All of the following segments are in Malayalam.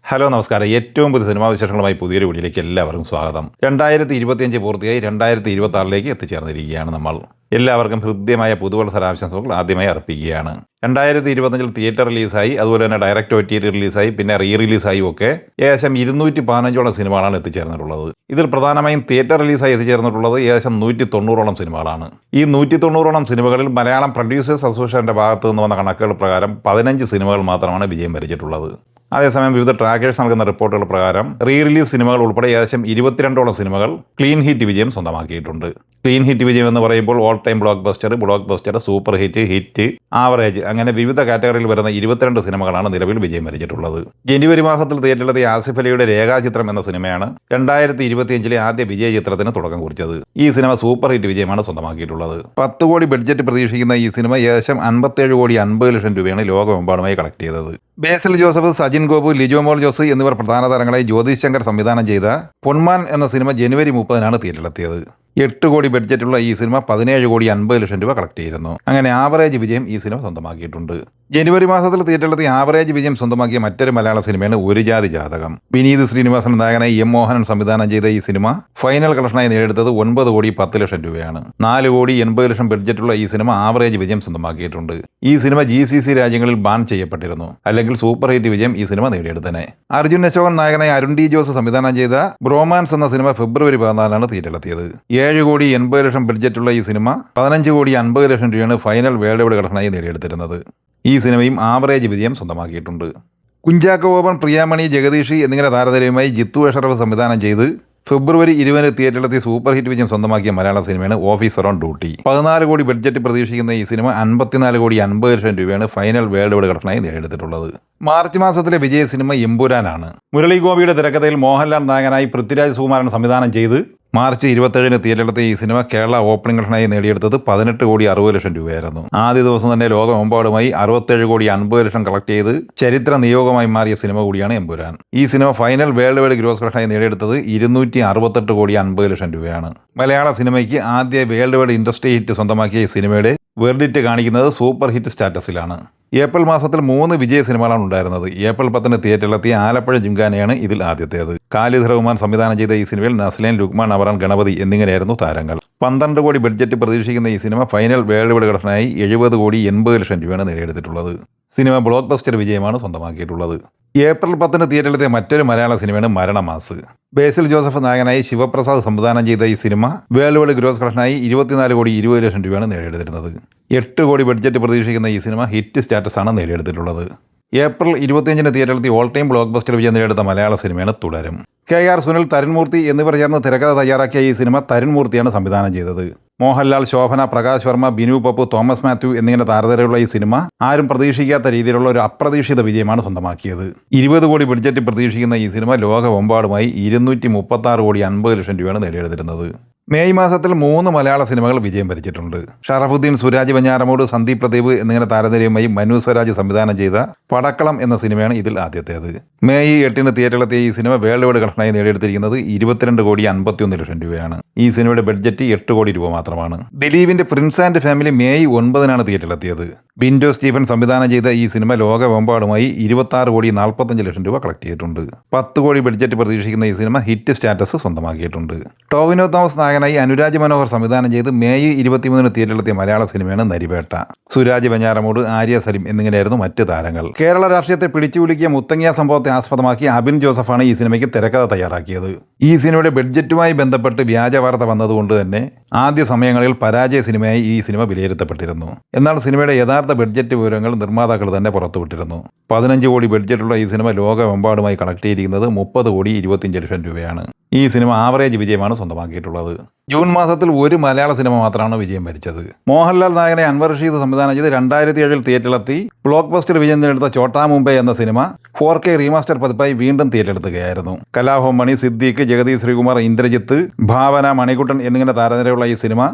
ഹലോ നമസ്കാരം. ഏറ്റവും പുതിയ സിനിമാ വിശേഷങ്ങളുമായി പുതിയൊരു വീഡിയോയിലേക്ക് എല്ലാവർക്കും സ്വാഗതം. 2025 പൂർത്തിയായി 2026 എത്തിച്ചേർന്നിരിക്കുകയാണ് നമ്മൾ. എല്ലാവർക്കും ഹൃദ്യമായ പുതുവത്സരാശംസകൾ ആദ്യമായി അർപ്പിക്കുകയാണ്. 2025 തിയേറ്റർ റിലീസായി, അതുപോലെ തന്നെ ഡയറക്റ്റ് OTT റിലീസായി, പിന്നെ റിലീസായി ഒക്കെ ഏകദേശം 215ഓളം സിനിമകളാണ് എത്തിച്ചേർന്നിട്ടുള്ളത്. ഇതിൽ പ്രധാനമായും തിയേറ്റർ റിലീസായി എത്തിച്ചേർന്നിട്ടുള്ളത് ഏകദേശം 190ഓളം സിനിമകളാണ്. ഈ 190ഓളം സിനിമകളിൽ മലയാളം പ്രൊഡ്യൂസേഴ്സ് അസോസിയേഷൻ്റെ ഭാഗത്തു നിന്ന് വന്ന കണക്കുകൾ പ്രകാരം 15 സിനിമകൾ മാത്രമാണ് വിജയം വരിച്ചിട്ടുള്ളത്. അതേസമയം വിവിധ ട്രാക്കേഴ്സ് നൽകുന്ന റിപ്പോർട്ടുകൾ പ്രകാരം റിലീസ് സിനിമകൾ ഉൾപ്പെടെ ഏകദേശം 22ഓളം സിനിമകൾ ക്ലീൻ ഹിറ്റ് വിജയം സ്വന്തമാക്കിയിട്ടുണ്ട്. ക്ലീൻ ഹിറ്റ് വിജയം എന്ന് പറയുമ്പോൾ all time block buster, super hit, average അങ്ങനെ വിവിധ കാറ്റഗറിയിൽ വരുന്ന 22 സിനിമകളാണ് നിലവിൽ വിജയം വരിച്ചിട്ടുള്ളത്. ജനുവരി മാസത്തിൽ തിയേറ്ററിലെത്തിയ ആസിഫ് അലിയുടെ രേഖാചിത്രം എന്ന സിനിമയാണ് 2025 ആദ്യ വിജയ ചിത്രത്തിന് തുടക്കം കുറിച്ചത്. ഈ സിനിമ സൂപ്പർ ഹിറ്റ് വിജയമാണ് സ്വന്തമാക്കിയിട്ടുള്ളത്. 10 കോടി ബഡ്ജറ്റ് പ്രതീക്ഷിക്കുന്ന ഈ സിനിമ ഏകദേശം 57,50,00,000 രൂപയാണ് ലോകമെമ്പാടുമായി കളക്ട് ചെയ്തത്. ബേസിൽ ജോസഫ്, സജിൻ ഗോപു, ലിജോമോൾ ജോസ് എന്നിവർ പ്രധാന താരങ്ങളായി ജ്യോതിഷ് ശങ്കർ സംവിധാനം ചെയ്ത പൊന്മാൻ എന്ന സിനിമ ജനുവരി 30 തിയേറ്ററിലെത്തിയത്. 8 കോടി ബഡ്ജറ്റുള്ള ഈ സിനിമ 17,50,00,000 രൂപ കളക്ട് ചെയ്തിരുന്നു. അങ്ങനെ ആവറേജ് വിജയം ഈ സിനിമ സ്വന്തമാക്കിയിട്ടുണ്ട്. ജനുവരി മാസത്തിൽ തിയേറ്ററിലെത്തി ആവറേജ് വിജയം സ്വന്തമാക്കിയ മറ്റൊരു മലയാള സിനിമയാണ് ഒരു ജാതി ജാതകം. വിനീത് ശ്രീനിവാസൻ നായകനായി M. മോഹനൻ സംവിധാനം ചെയ്ത ഈ സിനിമ ഫൈനൽ കളക്ഷനായി നേടിയെടുത്തത് 9,10,00,000 രൂപയാണ്. 4,80,00,000 ബഡ്ജറ്റുള്ള ഈ സിനിമ ആവറേജ് വിജയം സ്വന്തമാക്കിയിട്ടുണ്ട്. ഈ സിനിമ GCC രാജ്യങ്ങളിൽ ബാൻ ചെയ്യപ്പെട്ടിരുന്നു. അല്ലെങ്കിൽ സൂപ്പർ ഹിറ്റ് വിജയം ഈ സിനിമ നേടിയെടുത്തനെ. അർജുൻ അശോകൻ നായകനായി അരുൺ D. ജോസ് സംവിധാനം ചെയ്ത ബ്രോമാൻസ് എന്ന സിനിമ ഫെബ്രുവരി 14 തിയേറ്ററിലെത്തിയത്. 7,80,00,000 ബഡ്ജറ്റുള്ള ഈ സിനിമ 15,50,00,000 രൂപയാണ് ഫൈനൽ വേൾഡ് വൈഡ് കളക്ഷനായി നേടിയെടുത്തിരുന്നത്. ഈ സിനിമയും ആവറേജ് വിജയം സ്വന്തമാക്കിയിട്ടുണ്ട്. കുഞ്ചാക്കോ ബോബൻ, പ്രിയാമണി, ജഗദീഷ് എന്നിങ്ങനെ താരനിരയുമായി ജിത്തു അഷറഫ് സംവിധാനം ചെയ്ത് ഫെബ്രുവരി 20 തിയേറ്ററിലെത്തി സൂപ്പർ ഹിറ്റ് വിജയം സ്വന്തമാക്കിയ മലയാള സിനിമയാണ് ഓഫീസർ ഓൺ ഡ്യൂട്ടി. 14 കോടി ബഡ്ജറ്റ് പ്രതീക്ഷിക്കുന്ന ഈ സിനിമ 54,50,00,000 രൂപയാണ് ഫൈനൽ വേൾഡ് വൈഡ് കളക്ഷനായി നേടിയെടുത്തിട്ടുള്ളത്. മാർച്ച് മാസത്തിലെ വിജയ സിനിമ എമ്പുരാനാണ്. മുരളി ഗോപിയുടെ തിരക്കഥയിൽ മോഹൻലാൽ നായകനായി പൃഥ്വിരാജ് സുകുമാരൻ സംവിധാനം ചെയ്ത് മാർച്ച് 27 തിയേറ്ററിലെത്തിയ ഈ സിനിമ കേരള ഓപ്പണിംഗ് കളക്ഷനായി നേടിയെടുത്തത് 18,60,00,000 രൂപയായിരുന്നു. ആദ്യ ദിവസം തന്നെ ലോകമെമ്പാടുമായി 67,50,00,000 കളക്ട് ചെയ്ത് ചരിത്ര നിയോഗമായി മാറിയ സിനിമ കൂടിയാണ് എമ്പുരാൻ. ഈ സിനിമ ഫൈനൽ വേൾഡ് വൈഡ് ഗ്രോസ് കളക്ഷനായി നേടിയെടുത്തത് 268,50,00,000 രൂപയാണ്. മലയാള സിനിമയ്ക്ക് ആദ്യ വേൾഡ് വൈഡ് ഇൻഡസ്ട്രി ഹിറ്റ് സ്വന്തമാക്കിയ ഈ സിനിമയുടെ വെർഡിറ്റ് കാണിക്കുന്നത് സൂപ്പർ ഹിറ്റ് സ്റ്റാറ്റസിലാണ്. ഏപ്രിൽ മാസത്തിൽ 3 വിജയ സിനിമകളാണ് ഉണ്ടായിരുന്നത്. ഏപ്രിൽ 10 തിയേറ്ററിലെത്തിയ ആലപ്പുഴ ജിംഖാനയാണ് ഇതിൽ ആദ്യത്തേത്. ഖാലിദ് റഹ്മാൻ സംവിധാനം ചെയ്ത ഈ സിനിമയിൽ നസ്ലൈൻ, ലുക്മാൻ, അവറാൻ, ഗണപതി എന്നിങ്ങനെയായിരുന്നു താരങ്ങൾ. 12 കോടി ബഡ്ജറ്റ് പ്രതീക്ഷിക്കുന്ന ഈ സിനിമ ഫൈനൽ വേൾഡ് വൈഡ് കളക്ഷനായി 70,80,00,000 രൂപയാണ് നേടിയെടുത്തിട്ടുള്ളത്. സിനിമ ബ്ലോക്ക് ബസ്റ്റർ വിജയമാണ് സ്വന്തമാക്കിയിട്ടുള്ളത്. ഏപ്രിൽ 10 തിയേറ്ററിലെത്തിയ മറ്റൊരു മലയാള സിനിമയാണ് മരണമാസ്. ബേസിൽ ജോസഫ് നായകനായി ശിവപ്രസാദ് സംവിധാനം ചെയ്ത ഈ സിനിമ വേൾഡ് വൈഡ് ഗ്രോസ് കളക്ഷനായി 24,20,00,000 രൂപയാണ് നേടിയെടുത്തിരുന്നത്. 8 കോടി ബഡ്ജറ്റ് പ്രതീക്ഷിക്കുന്ന ഈ സിനിമ ഹിറ്റ് സ്റ്റാറ്റസാണ് നേടിയെടുത്തിട്ടുള്ളത്. ഏപ്രിൽ 25 തിയേറ്ററിലെത്തി ഓൾ ടൈം ബ്ലോക്ക് ബസ്റ്റർ വിജയം നേടിയെടുത്ത മലയാള സിനിമയാണ് തുടരും. KR സുനിൽ, തരുൺമൂർത്തി എന്നിവർ ചേർന്ന് തിരക്കഥ തയ്യാറാക്കിയ ഈ സിനിമ തരുൺമൂർത്തിയാണ് സംവിധാനം ചെയ്തത്. മോഹൻലാൽ, ശോഭന, പ്രകാശ് വർമ്മ, ബിനു പപ്പു, തോമസ് മാത്യു എന്നിങ്ങനെ താരനിരയുള്ള ഈ സിനിമ ആരും പ്രതീക്ഷിക്കാത്ത രീതിയിലുള്ള ഒരു അപ്രതീക്ഷിത വിജയമാണ് സ്വന്തമാക്കിയത്. 20 കോടി ബഡ്ജറ്റ് പ്രതീക്ഷിക്കുന്ന ഈ സിനിമ ലോകമെമ്പാടുമായി 236,50,00,000 രൂപയാണ് നേടിയെടുത്തിരുന്നത്. മെയ് മാസത്തിൽ 3 മലയാള സിനിമകൾ വിജയം വരിച്ചിട്ടുണ്ട്. ഷറഫുദ്ദീൻ, സുരാജ് വെഞ്ഞാറമൂട്, സന്ദീപ് പ്രദീപ് എന്നിങ്ങനെ താരനിരയുമായി മനു സ്വരാജ് സംവിധാനം ചെയ്ത പടക്കളം എന്ന സിനിമയാണ് ഇതിൽ ആദ്യത്തേത്. മെയ് 8 തിയേറ്ററിലെത്തിയ ഈ സിനിമ വേൾഡ് വൈഡ് കളക്ഷനായി നേടിയെടുത്തിരിക്കുന്നത് 22,51,00,000 രൂപയാണ്. ഈ സിനിമയുടെ ബഡ്ജറ്റ് 8 കോടി രൂപ മാത്രമാണ്. ദിലീപിന്റെ പ്രിൻസ് ആൻഡ് ഫാമിലി മെയ് 9 തിയേറ്ററിലെത്തിയത്. ബിൻഡോ സ്റ്റീഫൻ സംവിധാനം ചെയ്ത ഈ സിനിമ ലോകമെമ്പാടുമായി 26,45,00,000 രൂപ കളക്ട് ചെയ്തിട്ടുണ്ട്. 10 കോടി ബഡ്ജറ്റ് പ്രതീക്ഷിക്കുന്ന ഈ സിനിമ ഹിറ്റ് സ്റ്റാറ്റസ് സ്വന്തമാക്കിയിട്ടുണ്ട്. ടോവിനോ തോമസ് നായകനായി അനുരാജ് മനോഹർ സംവിധാനം ചെയ്ത് മെയ് 23 തിയേറ്ററിലെത്തിയ മലയാള സിനിമയാണ് നരിവേട്ട. സുരാജ് വെഞ്ഞാറമൂട്, ആര്യ സലിം എന്നിങ്ങനെയായിരുന്നു മറ്റ് താരങ്ങൾ. കേരള രാഷ്ട്രീയത്തെ പിടിച്ചുകുലുക്കിയ മുത്തങ്ങ സംഭവത്തെ ആസ്പദമാക്കി അബിൻ ജോസഫാണ് ഈ സിനിമയ്ക്ക് തിരക്കഥ തയ്യാറാക്കിയത്. ഈ സിനിമയുടെ ബഡ്ജറ്റുമായി ബന്ധപ്പെട്ട് വ്യാജ വാർത്ത വന്നതുകൊണ്ട് തന്നെ ആദ്യ സമയങ്ങളിൽ പരാജയ സിനിമയായി ഈ സിനിമ വിലയിരുത്തപ്പെട്ടിരുന്നു. എന്നാൽ സിനിമയുടെ യഥാർത്ഥ ബഡ്ജറ്റ് വിവരങ്ങൾ നിർമ്മാതാക്കൾ തന്നെ പുറത്തുവിട്ടിരുന്നു. 15 കോടി ബഡ്ജറ്റുള്ള ഈ സിനിമ ലോകമെമ്പാടുമായി കണക്ട് ചെയ്തിരിക്കുന്നത് 30,25,00,000 രൂപയാണ്. ഈ സിനിമ ആവറേജ് വിജയമാണ് സ്വന്തമാക്കിയിട്ടുള്ളത്. ജൂൺ മാസത്തിൽ ഒരു മലയാള സിനിമ മാത്രമാണ് വിജയം വരിച്ചത്. മോഹൻലാൽ നായകനെ അൻവർ റഷീദ് സംവിധാനം ചെയ്ത് 2007 തിയേറ്ററിലെത്തി ബ്ലോക്ക് ബസ്റ്റർ വിജയം നേടിയെടുത്ത ചോട്ടാ മുംബൈ എന്ന സിനിമ 4K റീമാസ്റ്റർ പതിപ്പായി വീണ്ടും തിയേറ്ററിലെത്തുകയായിരുന്നു. കലാഭവൻ മണി, സിദ്ദീഖ്, ജഗദീഷ് ശ്രീകുമാർ, ഇന്ദ്രജിത്ത്, ഭാവന, മണിക്കുട്ടൻ എന്നിങ്ങനെ താരനിരയുള്ള ഈ സിനിമ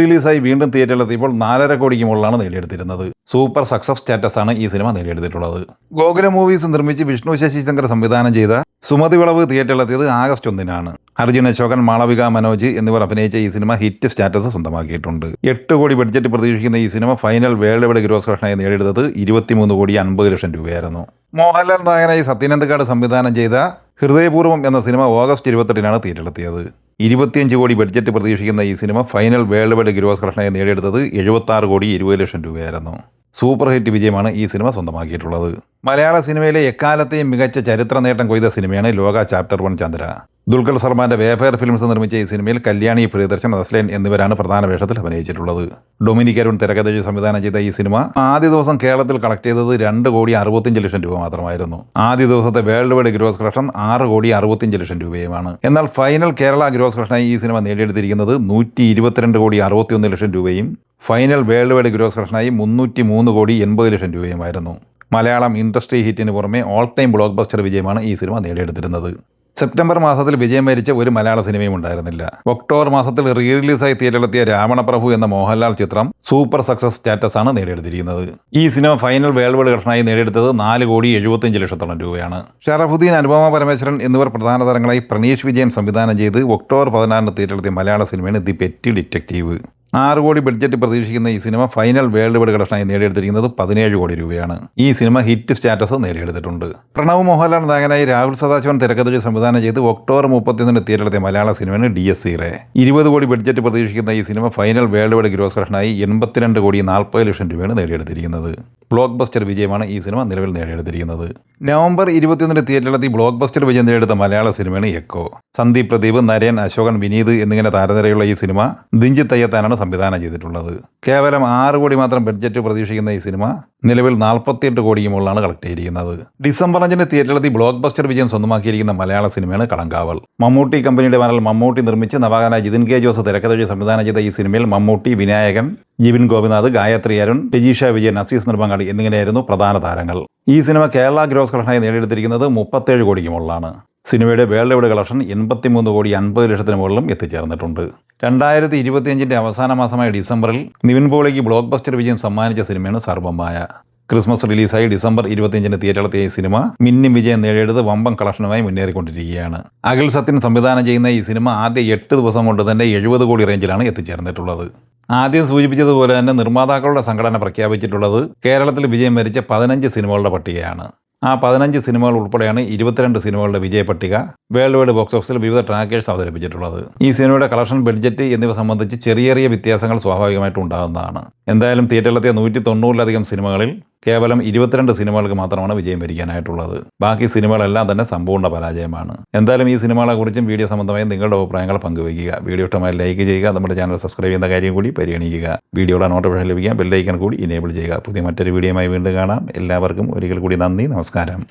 റിലീസായി വീണ്ടും തിയേറ്ററിലെത്തിയപ്പോൾ 4.5 കോടിക്ക് മുകളിലാണ് നേടിയെടുത്തിരുന്നത്. സൂപ്പർ സക്സസ് സ്റ്റാറ്റസാണ് ഈ സിനിമ നേടിയെടുത്തിട്ടുള്ളത്. ഗോകുലം മൂവീസ് നിർമ്മിച്ച് വിഷ്ണു ശശി ശങ്കർ സംവിധാനം ചെയ്ത സുമതി വിളവ് തിയേറ്ററിലെത്തിയത് ആഗസ്റ്റ് 1. അർജുൻ അശോകൻ, മാളവിക മനോജ് എന്നിവർ അഭിനയിച്ച ഈ സിനിമ ഹിറ്റ് സ്റ്റാറ്റസ് സ്വന്തമാക്കിയിട്ടുണ്ട്. 8 കോടി ബഡ്ജറ്റ് പ്രതീക്ഷിക്കുന്ന ഈ സിനിമ ഫൈനൽ വേൾഡ് വൈഡ് ഗ്രോസ് കളക്ഷനായി നേടിയെടുത്തത് 23,50,00,000 രൂപയായിരുന്നു. മോഹൻലാൽ നായകനായി സത്യനന്ദക്കാട് സംവിധാനം ചെയ്ത ഹൃദയപൂർവ്വം എന്ന സിനിമ ഓഗസ്റ്റ് 28-നാണ് തിയേറ്ററിലെത്തിയത്. 25 കോടി ബഡ്ജറ്റ് പ്രതീക്ഷിക്കുന്ന ഈ സിനിമ ഫൈനൽ വേൾഡ് വൈഡ് ഗ്രോസ് കളക്ഷനായി നേടിയെടുത്തത് 76,20,00,000 രൂപയായിരുന്നു. സൂപ്പർ ഹിറ്റ് വിജയമാണ് ഈ സിനിമ സ്വന്തമാക്കിയിട്ടുള്ളത്. മലയാള സിനിമയിലെ എക്കാലത്തെയും മികച്ച ചരിത്ര നേട്ടം കൊയ്ത സിനിമയാണ് ലോക ചാപ്റ്റർ 1 ചന്ദ്ര. ദുൽഖർ സൽമാന്റെ വേഫെയർ ഫിലിംസ് നിർമ്മിച്ച ഈ സിനിമയിൽ കല്യാണി, പ്രിയദർശൻ, നസ്ലൈൻ എന്നിവരാണ് പ്രധാന വേഷത്തിൽ അഭിനയിച്ചിട്ടുള്ളത്. ഡൊമിനിക് അരുൺ തിരക്കഥ സംവിധാനം ചെയ്ത ഈ സിനിമ ആദ്യ ദിവസം കേരളത്തിൽ കളക്ട് ചെയ്തത് 2,65,00,000 രൂപ മാത്രമായിരുന്നു. ആദ്യ ദിവസത്തെ വേൾഡ് വൈഡ് ഗ്രോസ് കളക്ഷൻ 6,65,00,000 രൂപയുമാണ്. എന്നാൽ ഫൈനൽ കേരള ഗ്രോസ് കളക്ഷനായി ഈ സിനിമ നേടിയെടുത്തിരിക്കുന്നത് 122,61,00,000 രൂപയും ഫൈനൽ വേൾഡ് വൈഡ് ഗ്രോസ് കളക്ഷനായി 303,80,00,000 രൂപയുമായിരുന്നു. മലയാളം ഇൻഡസ്ട്രി ഹിറ്റിന് പുറമെ ഓൾ ടൈം ബ്ലോക്ക് ബസ്റ്റർ വിജയമാണ് ഈ സിനിമ നേടിയെടുത്തിരുന്നത്. സെപ്റ്റംബർ മാസത്തിൽ വിജയം വരിച്ച ഒരു മലയാള സിനിമയും ഉണ്ടായിരുന്നില്ല. ഒക്ടോബർ മാസത്തിൽ റീ റിലീസായി തിയേറ്ററിലെത്തിയ രാവണപ്രഭു എന്ന മോഹൻലാൽ ചിത്രം സൂപ്പർ സക്സസ് സ്റ്റാറ്റസ് ആണ് നേടിയെടുത്തിരിക്കുന്നത്. ഈ സിനിമ ഫൈനൽ വേൾഡ് വൈഡ് കളക്ഷനായി നേടിയെടുത്തത് 4,75,00,000 രൂപയാണ്. ഷറഫുദ്ദീൻ, അനുപമ പരമേശ്വരൻ എന്നിവർ പ്രധാന താരങ്ങളായി പ്രണീഷ് വിജയൻ സംവിധാനം ചെയ്ത് ഒക്ടോബർ 16-ന് തിയേറ്ററിലെത്തിയ മലയാള സിനിമയാണ് ദി പെറ്റി ഡിറ്റക്റ്റീവ്. 6 കോടി ബഡ്ജറ്റ് പ്രതീക്ഷിക്കുന്ന ഈ സിനിമ ഫൈനൽ വേൾഡ് വൈഡ് കളക്ഷനായി നേടിയെടുത്തിരിക്കുന്നത് 17 കോടി രൂപയാണ്. ഈ സിനിമ ഹിറ്റ് സ്റ്റാറ്റസ് നേടിയെടുത്തിട്ടുണ്ട്. പ്രണവ് മോഹൻലാൽ നായകനായി രാഹുൽ സദാശിവൻ തിരക്കഥ സംവിധാനം ചെയ്ത് ഒക്ടോബർ 31-ന് തിയേറ്ററിലെത്തിയ മലയാള സിനിമയാണ് DS റേ. 20 കോടി ബഡ്ജറ്റ് പ്രതീക്ഷിക്കുന്ന ഈ സിനിമ ഫൈനൽ വേൾഡ് വൈഡ് ഗ്രോസ് കളക്ഷനായി 82,40,00,000 രൂപയാണ് നേടിയെടുത്തിരിക്കുന്നത്. ബ്ലോക്ക് ബസ്റ്റർ വിജയമാണ് ഈ സിനിമ നിലവിൽ നേടിയെടുത്തിരിക്കുന്നത്. നവംബർ 21-ന് തിയേറ്ററിലെത്തി ബ്ലോക്ക് ബസ്റ്റർ വിജയം നേടിയെടുത്ത മലയാള സിനിമയാണ് എക്കോ. സന്ദീപ് പ്രദീപ്, നരേൻ, അശോകൻ, വിനീത് എന്നിങ്ങനെ താരനിരയുള്ള ഈ സിനിമ ദിഞ്ചിത്ത് അയ്യത്താനാണ് സംവിധാനം ചെയ്തിട്ടുള്ളത്. കേവലം 6 കോടി മാത്രം ബഡ്ജറ്റ് പ്രതീക്ഷിക്കുന്ന ഈ സിനിമ നിലവിൽ 48 കോടിക്ക് മുകളിലാണ് കളക്ട് ചെയ്തിരിക്കുന്നത്. ഡിസംബർ 5-ന് തിയേറ്ററിലെത്തി ബ്ലോക്ക് ബസ്റ്റർ വിജയം സ്വന്തമാക്കിയിരിക്കുന്ന മലയാള സിനിമയാണ് കളങ്കാവൽ. മമ്മൂട്ടി കമ്പനിയുടെ ബാനറിൽ മമ്മൂട്ടി നിർമ്മിച്ച് നവാഗത ജിതിൻ കെ ജോസ് തിരക്കഥ സംവിധാനം ചെയ്ത ഈ സിനിമയിൽ മമ്മൂട്ടി, വിനായകൻ, ജിബിൻ ഗോപിനാഥ്, ഗായത്രി അരുൺ, രജീഷ വിജയൻ, അസീസ് നെടുമങ്ങാട് എന്നിങ്ങനെയായിരുന്നു പ്രധാന താരങ്ങൾ. ഈ സിനിമ കേരള ഗ്രോസ് കളക്ഷനായി നേടിയെടുത്തിരിക്കുന്നത് 37 കോടിക്ക് മുകളിലാണ്. സിനിമയുടെ വേൾഡ് വൈഡ് കളക്ഷൻ 83,50,00,000 മുകളിലും എത്തിച്ചേർന്നിട്ടുണ്ട്. 2025-ന്റെ അവസാന മാസമായ ഡിസംബറിൽ നിവിൻ പോളിക്ക് ബ്ലോക്ക് ബസ്റ്റർ വിജയം സമ്മാനിച്ച സിനിമയാണ് സർവ്വമായ. ക്രിസ്മസ് റിലീസായി ഡിസംബർ 25-ന് തിയേറ്ററിലെത്തിയ ഈ സിനിമ മിന്നും വിജയം നേടിയെടുത്ത് വമ്പൻ കളക്ഷനുമായി മുന്നേറിക്കൊണ്ടിരിക്കുകയാണ്. അഖിൽ സത്യൻ സംവിധാനം ചെയ്യുന്ന ഈ സിനിമ ആദ്യ 8 ദിവസം കൊണ്ട് തന്നെ 70 കോടി റേഞ്ചിലാണ് എത്തിച്ചേർന്നിട്ടുള്ളത്. ആദ്യം സൂചിപ്പിച്ചതുപോലെ തന്നെ നിർമ്മാതാക്കളുടെ സംഘടന പ്രഖ്യാപിച്ചിട്ടുള്ളത് കേരളത്തിൽ വിജയം വരിച്ച 15 സിനിമകളുടെ പട്ടികയാണ്. ആ 15 സിനിമകൾ ഉൾപ്പെടെയാണ് 22 സിനിമകളുടെ വിജയ പട്ടിക വേൾഡ് വൈഡ് ബോക്സ് ഓഫീസിൽ വിവിധ ട്രാക്കേഴ്സ് അവതരിപ്പിച്ചിട്ടുള്ളത്. ഈ സിനിമയുടെ കളക്ഷൻ, ബഡ്ജറ്റ് എന്നിവ സംബന്ധിച്ച് ചെറിയ വ്യത്യാസങ്ങൾ സ്വാഭാവികമായിട്ടും ഉണ്ടാകുന്നതാണ്. എന്തായാലും തിയേറ്ററിലെത്തിയ 190-ലധികം സിനിമകളിൽ കേവലം 22 സിനിമകൾക്ക് മാത്രമാണ് വിജയം വരിക്കാനായിട്ടുള്ളത്. ബാക്കി സിനിമകളെല്ലാം തന്നെ സമ്പൂർണ്ണ പരാജയമാണ്. എന്തായാലും ഈ സിനിമകളെക്കുറിച്ചും വീഡിയോ സംബന്ധമായി നിങ്ങളുടെ അഭിപ്രായങ്ങൾ പങ്കുവയ്ക്കുക. വീഡിയോ ഇഷ്ടമായി ലൈക്ക് ചെയ്യുക. നമ്മുടെ ചാനൽ സബ്സ്ക്രൈബ് ചെയ്യുന്ന കാര്യം കൂടി പരിഗണിക്കുക. വീഡിയോയുടെ നോട്ടിഫിക്കേഷൻ ലഭിക്കാൻ ബെല്ലൈക്കൺ കൂടി ഇനേബിൾ ചെയ്യുക. പുതിയ മറ്റൊരു വീഡിയോയുമായി വീണ്ടും കാണാം. എല്ലാവർക്കും ഒരിക്കൽ കൂടി നന്ദി, നമസ്കാരം.